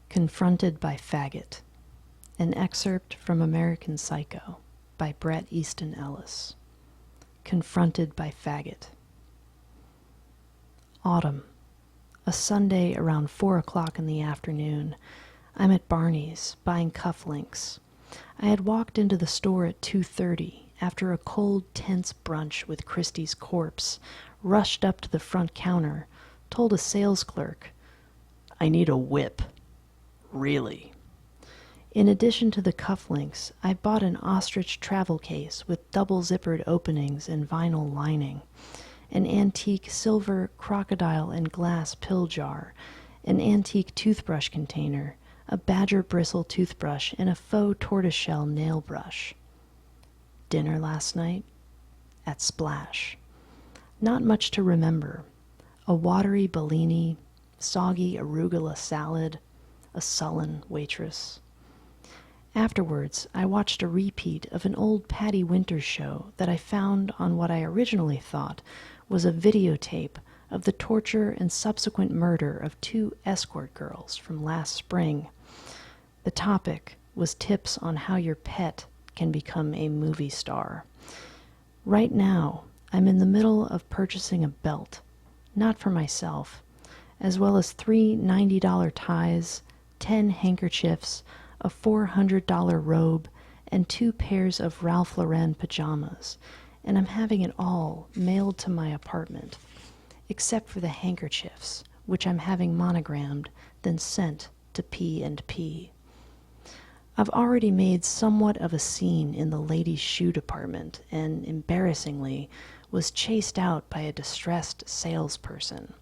Confronted by Faggot, an excerpt from American Psycho by Bret, Easton, Ellis. Confronted by Faggot. Autumn. A Sunday around 4 o'clock in the afternoon. I'm at Barney's, buying cufflinks. I had walked into the store at 2:30 after a cold, tense brunch with Christie's corpse, rushed up to the front counter, told a sales clerk, "I need a whip." Really? In addition to the cufflinks, I bought an ostrich travel case with double-zippered openings and vinyl lining, an antique silver crocodile and glass pill jar, an antique toothbrush container, a badger bristle toothbrush, and a faux tortoiseshell nail brush. Dinner last night? At Splash. Not much to remember. A watery Bellini, soggy arugula salad, a sullen waitress. Afterwards, I watched a repeat of an old Patty Winters show that I found on what I originally thought was a videotape of the torture and subsequent murder of 2 escort girls from last spring. The topic was tips on how your pet can become a movie star. Right now, I'm in the middle of purchasing a belt, not for myself, as well as 3 $90 ties, 10 handkerchiefs, a $400 robe, and 2 pairs of Ralph Lauren pajamas, and I'm having it all mailed to my apartment, except for the handkerchiefs, which I'm having monogrammed, then sent to P&P. I've already made somewhat of a scene in the ladies' shoe department, and, embarrassingly, was chased out by a distressed salesperson.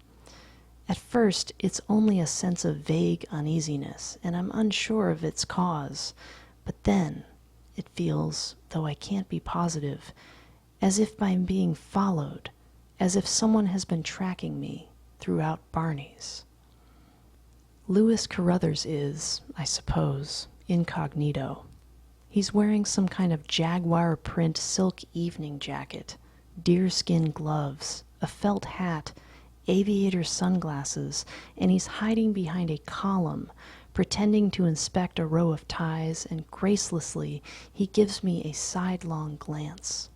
At first, it's only a sense of vague uneasiness, and I'm unsure of its cause. But then, it feels, though I can't be positive, as if I'm being followed, as if someone has been tracking me throughout Barney's. Lewis Carruthers is, I suppose, incognito. He's wearing some kind of jaguar print silk evening jacket, deerskin gloves, a felt hat, aviator sunglasses, and he's hiding behind a column, pretending to inspect a row of ties, and gracelessly he gives me a sidelong glance.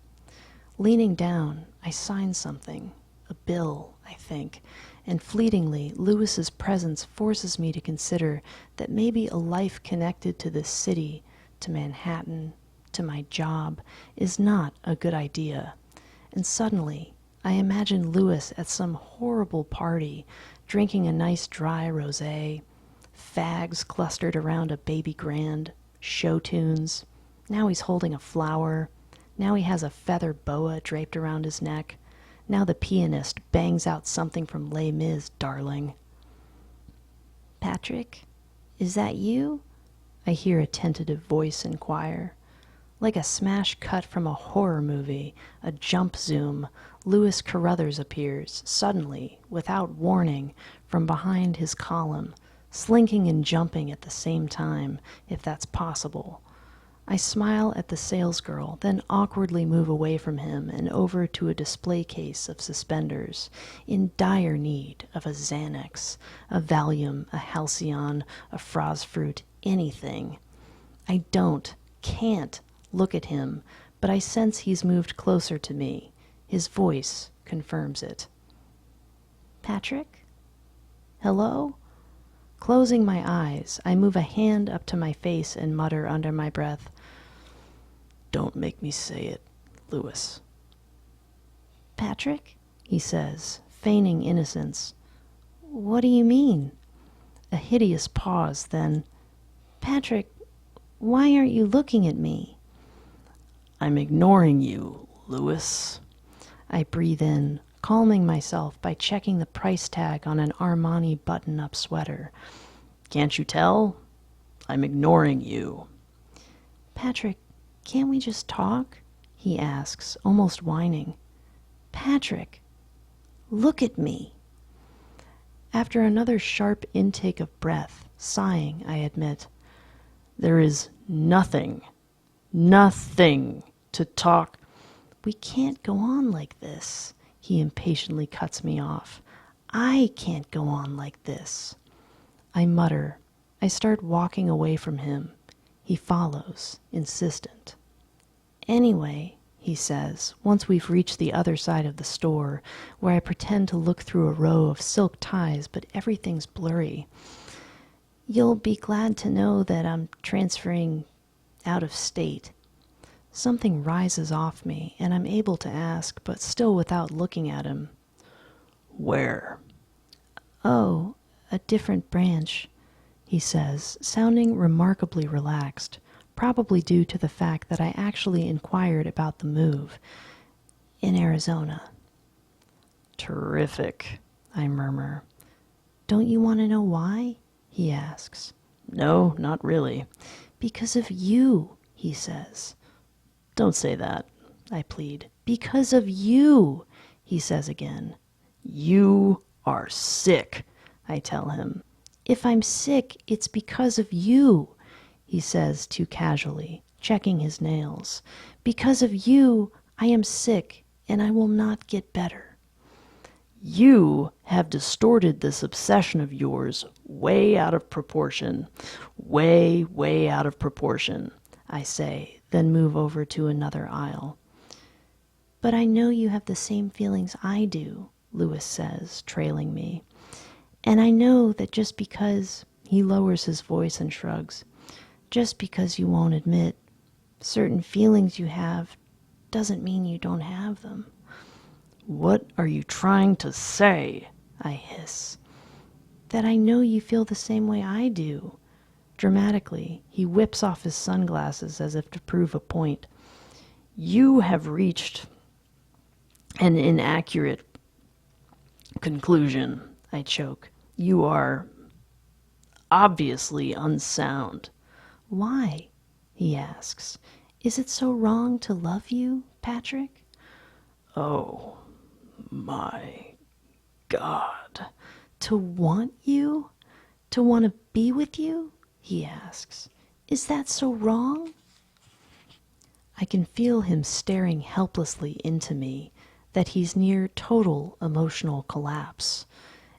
Leaning down, I sign something, a bill, I think, and fleetingly Lewis's presence forces me to consider that maybe a life connected to this city, to Manhattan, to my job, is not a good idea. And suddenly, I imagine Lewis at some horrible party, drinking a nice dry rosé, fags clustered around a baby grand, show tunes. Now he's holding a flower. Now he has a feather boa draped around his neck. Now the pianist bangs out something from Les Mis, darling. "Patrick, is that you?" I hear a tentative voice inquire. Like a smash cut from a horror movie, a jump zoom, Lewis Carruthers appears, suddenly, without warning, from behind his column, slinking and jumping at the same time, if that's possible. I smile at the salesgirl, then awkwardly move away from him and over to a display case of suspenders, in dire need of a Xanax, a Valium, a Halcyon, a Frostfruit, anything. I can't look at him, but I sense he's moved closer to me. His voice confirms it. "Patrick? Hello?" Closing my eyes, I move a hand up to my face and mutter under my breath, "Don't make me say it, Lewis." "Patrick?" he says, feigning innocence. "What do you mean?" A hideous pause, then, "Patrick, why aren't you looking at me?" "I'm ignoring you, Lewis." I breathe in, calming myself by checking the price tag on an Armani button-up sweater. "Can't you tell? I'm ignoring you." "Patrick, can't we just talk?" he asks, almost whining. "Patrick, look at me." After another sharp intake of breath, sighing, I admit, "There is nothing to talk." "We can't go on like this," he impatiently cuts me off. "I can't go on like this." I mutter, I start walking away from him. He follows, insistent. Anyway, he says, once we've reached the other side of the store, where I pretend to look through a row of silk ties, but everything's blurry. You'll be glad to know that I'm transferring out of state. Something rises off me, and I'm able to ask, but still without looking at him. Where? Oh, a different branch, he says, sounding remarkably relaxed, probably due to the fact that I actually inquired about the move. In Arizona. Terrific, I murmur. Don't you want to know why? He asks. No, not really. Because of you, he says. Don't say that, I plead. Because of you, he says again. You are sick, I tell him. If I'm sick, it's because of you, he says too casually, checking his nails. Because of you, I am sick, and I will not get better. You have distorted this obsession of yours way out of proportion. Way, way out of proportion, I say, then move over to another aisle. But I know you have the same feelings I do, Lewis says, trailing me. And I know that just because, he lowers his voice and shrugs, just because you won't admit certain feelings you have doesn't mean you don't have them. What are you trying to say? I hiss. That I know you feel the same way I do. Dramatically, he whips off his sunglasses as if to prove a point. You have reached an inaccurate conclusion, I choke. You are obviously unsound. Why? He asks. Is it so wrong to love you, Patrick? Oh, my God. To want you? To want to be with you? He asks. Is that so wrong? I can feel him staring helplessly into me, that he's near total emotional collapse.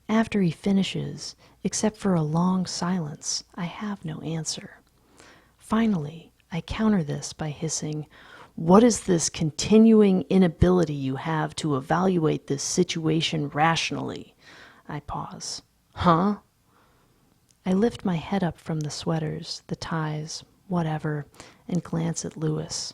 After he finishes, except for a long silence, I have no answer. Finally, I counter this by hissing, "What is this continuing inability you have to evaluate this situation rationally?" I pause. Huh? I lift my head up from the sweaters, the ties, whatever, and glance at Lewis.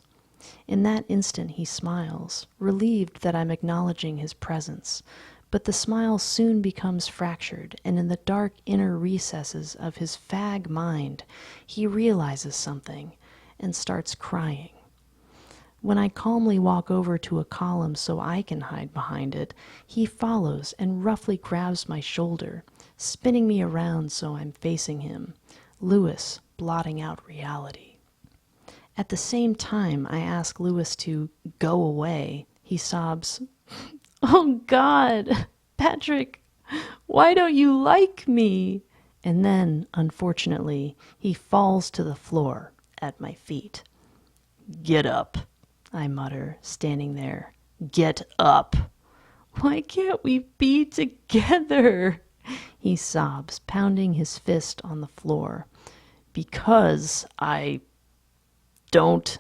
In that instant he smiles, relieved that I'm acknowledging his presence, but the smile soon becomes fractured, and in the dark inner recesses of his fag mind, he realizes something and starts crying. When I calmly walk over to a column so I can hide behind it, he follows and roughly grabs my shoulder, spinning me around so I'm facing him, Lewis blotting out reality. At the same time I ask Lewis to go away, he sobs, "Oh God, Patrick, why don't you like me?" And then, unfortunately, he falls to the floor at my feet. "Get up," I mutter, standing there. "Get up." "Why can't we be together?" he sobs, pounding his fist on the floor. "Because I don't."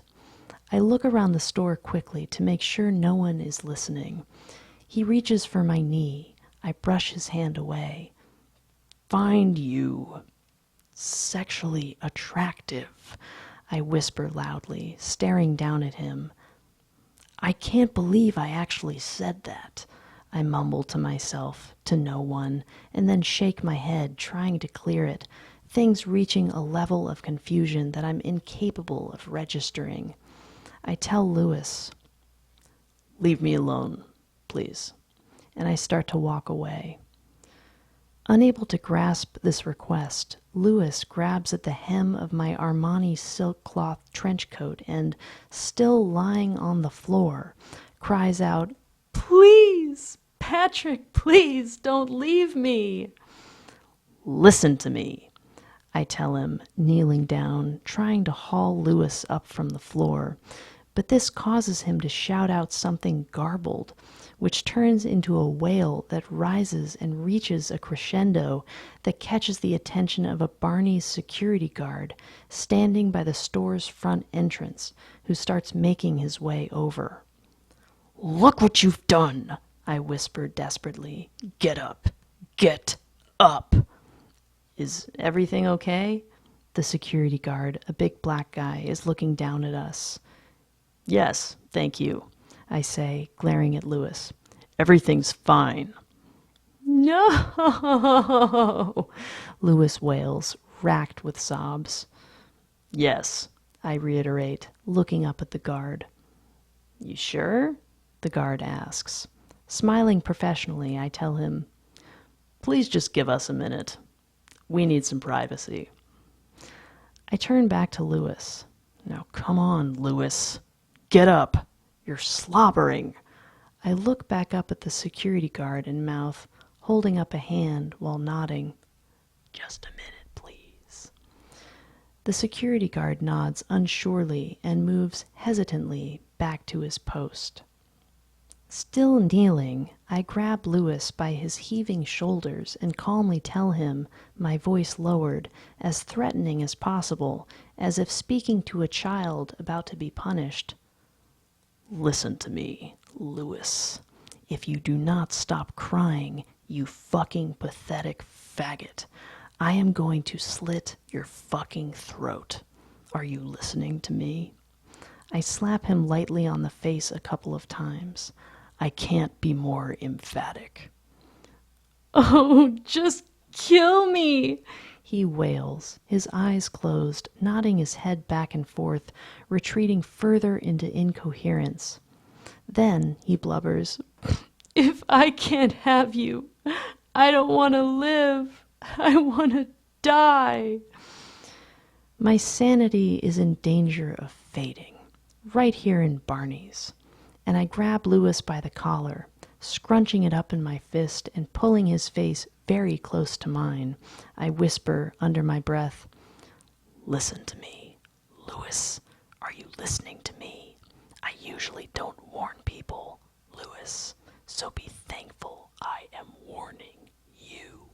I look around the store quickly to make sure no one is listening. He reaches for my knee. I brush his hand away. "Find you sexually attractive," I whisper loudly, staring down at him. "I can't believe I actually said that," I mumble to myself, to no one, and then shake my head, trying to clear it, things reaching a level of confusion that I'm incapable of registering. I tell Lewis, "Leave me alone, please," and I start to walk away. Unable to grasp this request, Lewis grabs at the hem of my Armani silk cloth trench coat and, still lying on the floor, cries out, "Please, Patrick, please don't leave me." "Listen to me," I tell him, kneeling down, trying to haul Lewis up from the floor. but this causes him to shout out something garbled, which turns into a wail that rises and reaches a crescendo that catches the attention of a Barney's security guard standing by the store's front entrance, who starts making his way over. "Look what you've done," I whispered desperately. "Get up. Get up." "Is everything okay?" The security guard, a big black guy, is looking down at us. "Yes, thank you," I say, glaring at Lewis. "Everything's fine." "No!" Lewis wails, racked with sobs. "Yes," I reiterate, looking up at the guard. "You sure?" the guard asks. Smiling professionally, I tell him, "Please just give us a minute. We need some privacy." I turn back to Lewis. "Now come on, Lewis. Get up. You're slobbering." I look back up at the security guard and mouth, holding up a hand while nodding. "Just a minute, please." The security guard nods unsurely and moves hesitantly back to his post. Still kneeling, I grab Lewis by his heaving shoulders and calmly tell him, my voice lowered, as threatening as possible, as if speaking to a child about to be punished. "Listen to me, Lewis. If you do not stop crying, you fucking pathetic faggot, I am going to slit your fucking throat. Are you listening to me?" I slap him lightly on the face a couple of times. I can't be more emphatic. "Oh, just kill me," he wails, his eyes closed, nodding his head back and forth, retreating further into incoherence. Then he blubbers, "If I can't have you, I don't want to live. I want to die." My sanity is in danger of fading, right here in Barney's, and I grab Lewis by the collar, scrunching it up in my fist and pulling his face very close to mine. I whisper under my breath, "Listen to me, Lewis. Are you listening to me? I usually don't warn people, Lewis, so be thankful I am warning you."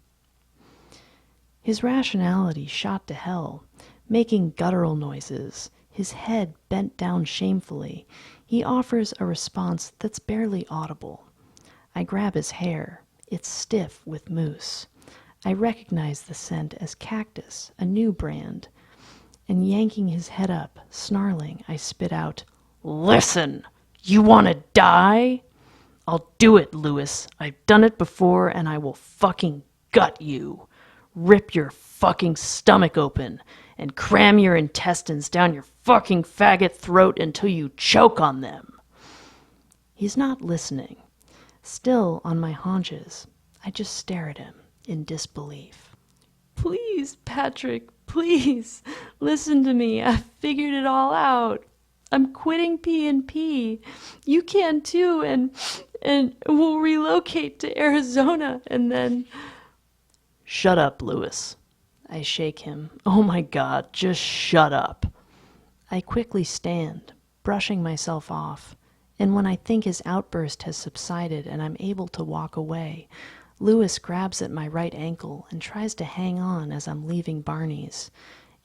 His rationality shot to hell, making guttural noises, his head bent down shamefully. He offers a response that's barely audible. I grab his hair. It's stiff with mousse. I recognize the scent as cactus, a new brand. And yanking his head up, snarling, I spit out, "Listen! You want to die? I'll do it, Lewis. I've done it before, and I will fucking gut you. Rip your fucking stomach open and cram your intestines down your fucking faggot throat until you choke on them." He's not listening. Still on my haunches, I just stare at him in disbelief. "Please, Patrick, please, listen to me. I've figured it all out. I'm quitting P&P. You can too, and we'll relocate to Arizona, and then..." "Shut up, Lewis." I shake him. "Oh my God, just shut up." I quickly stand, brushing myself off, and when I think his outburst has subsided and I'm able to walk away, Lewis grabs at my right ankle and tries to hang on as I'm leaving Barney's,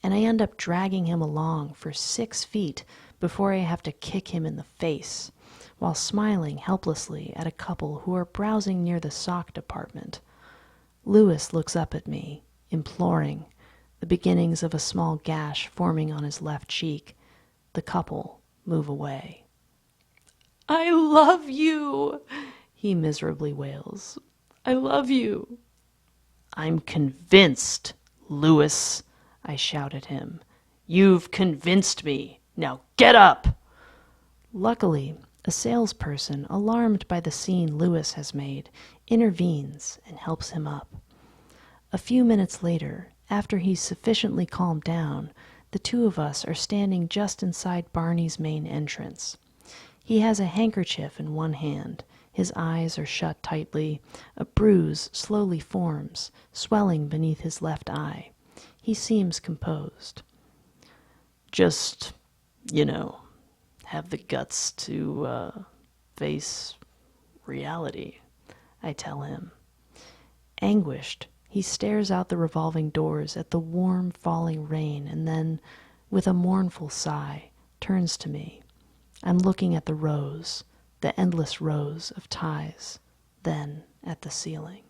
and I end up dragging him along for 6 feet before I have to kick him in the face, while smiling helplessly at a couple who are browsing near the sock department. Lewis looks up at me, imploring, the beginnings of a small gash forming on his left cheek. The couple move away. "I love you," he miserably wails. "I love you." "I'm convinced, Lewis," I shout at him. "You've convinced me. Now get up." Luckily, a salesperson, alarmed by the scene Lewis has made, intervenes and helps him up. A few minutes later, after he's sufficiently calmed down, the two of us are standing just inside Barney's main entrance. He has a handkerchief in one hand. His eyes are shut tightly. A bruise slowly forms, swelling beneath his left eye. He seems composed. "Just, have the guts to face reality, I tell him. Anguished, he stares out the revolving doors at the warm falling rain and then, with a mournful sigh, turns to me. I'm looking at the rows, the endless rows of ties, then at the ceiling.